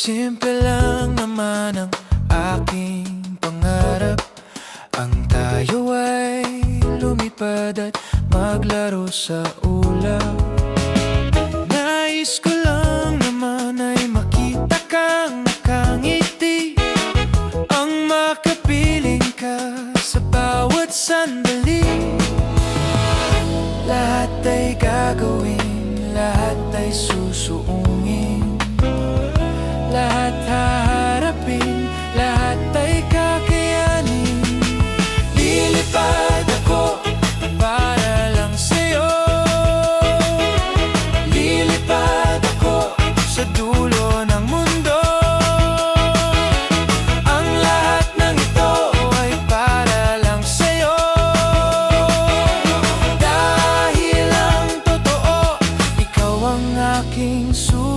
Simple lang naman ang aking pangarap. Ang tayo ay lumipad at maglaro sa ulap. Nais ko lang naman ay makita kang nakangiti, ang makapiling ka sa bawat sandali. Lahat ay gagawin, lahat ay susuungin, lahat haharapin, lahat ay kakayanin. Lilipad ako para lang sa'yo, lilipad ako sa dulo ng mundo. Ang lahat ng ito ay para lang sa'yo, dahil ang totoo, ikaw ang aking superhero.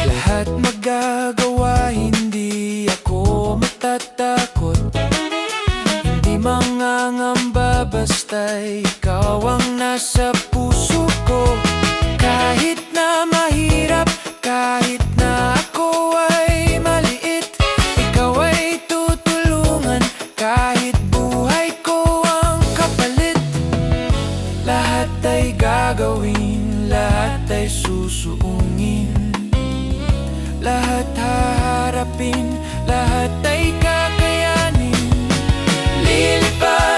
Lahat magagawa, hindi ako matatakot, hindi mangangamba basta ikaw ang nasa puso ko. Kahit na mahirap, kahit na ako ay maliit, ikaw ay tutulungan kahit buhay ko ang kapalit. Lahat ay gagawin, lahat ay susuungin, lahat haharapin, lahat ay kakayanin. Lilipad